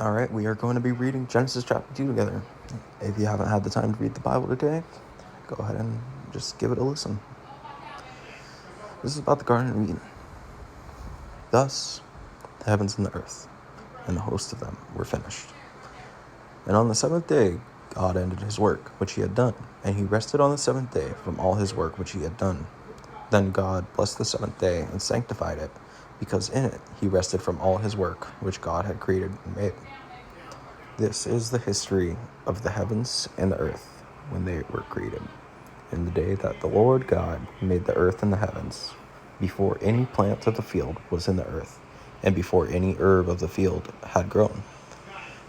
All right, we are going to be reading Genesis chapter 2 together. If you haven't had the time to read the Bible today, go ahead and just give it a listen. This is about the Garden of Eden. Thus, the heavens and the earth, and the host of them were finished. And on the seventh day, God ended his work, which he had done, and he rested on the seventh day from all his work which he had done. Then God blessed the seventh day and sanctified it, because in it he rested from all his work which God had created and made. This is the history of the heavens and the earth when they were created, in the day that the Lord God made the earth and the heavens, before any plant of the field was in the earth, and before any herb of the field had grown.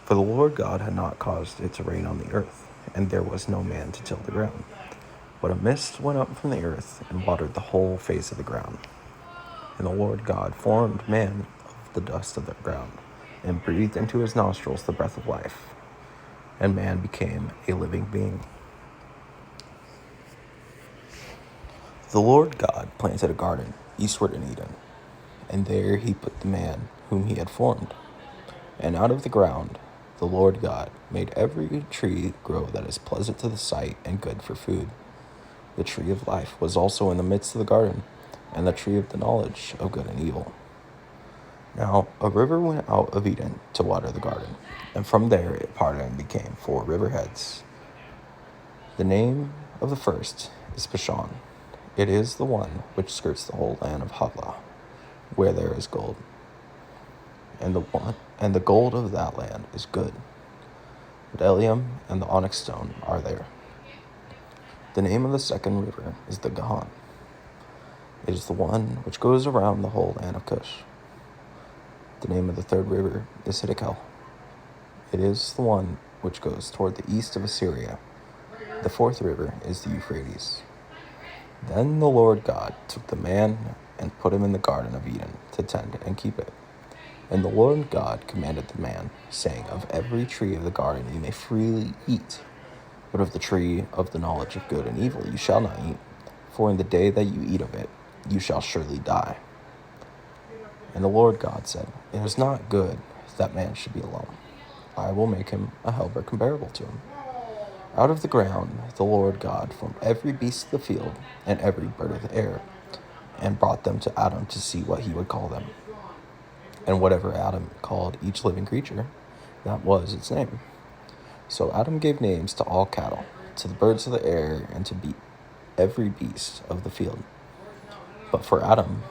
For the Lord God had not caused it to rain on the earth, and there was no man to till the ground. But a mist went up from the earth and watered the whole face of the ground. And the Lord God formed man of the dust of the ground, and breathed into his nostrils the breath of life, and man became a living being. The Lord God planted a garden eastward in Eden, and there he put the man whom he had formed. And out of the ground the Lord God made every tree grow that is pleasant to the sight and good for food. The tree of life was also in the midst of the garden, and the tree of the knowledge of good and evil. Now a river went out of Eden to water the garden, and from there it parted and became 4 riverheads. The name of the first is Pishon. It is the one which skirts the whole land of Havilah, where there is gold. And the gold of that land is good. Bdellium and the onyx stone are there. The name of the second river is the Gihon. It is the one which goes around the whole land of Cush. The name of the third river is Hiddekel. It is the one which goes toward the east of Assyria. The fourth river is the Euphrates. Then the Lord God took the man and put him in the Garden of Eden to tend and keep it. And the Lord God commanded the man, saying, Of every tree of the garden you may freely eat, but of the tree of the knowledge of good and evil you shall not eat, for in the day that you eat of it you shall surely die. And the Lord God said, It is not good that man should be alone. I will make him a helper comparable to him. Out of the ground the Lord God formed every beast of the field and every bird of the air, and brought them to Adam to see what he would call them. And whatever Adam called each living creature, that was its name. So Adam gave names to all cattle, to the birds of the air, and to every beast of the field. But for Adam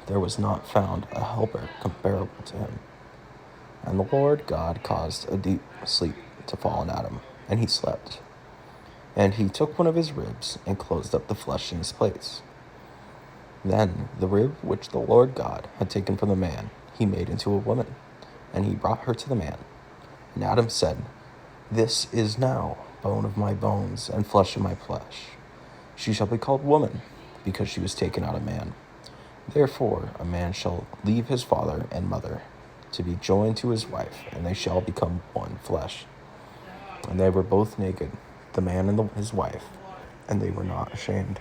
there was not found a helper comparable to him. And the Lord God caused a deep sleep to fall on Adam, and he slept. And he took one of his ribs and closed up the flesh in his place. Then the rib which the Lord God had taken from the man he made into a woman, and he brought her to the man. And Adam said, This is now bone of my bones and flesh of my flesh. She shall be called woman, because she was taken out of man. Therefore a man shall leave his father and mother, to be joined to his wife, and they shall become one flesh. And they were both naked, the man and his wife, and they were not ashamed.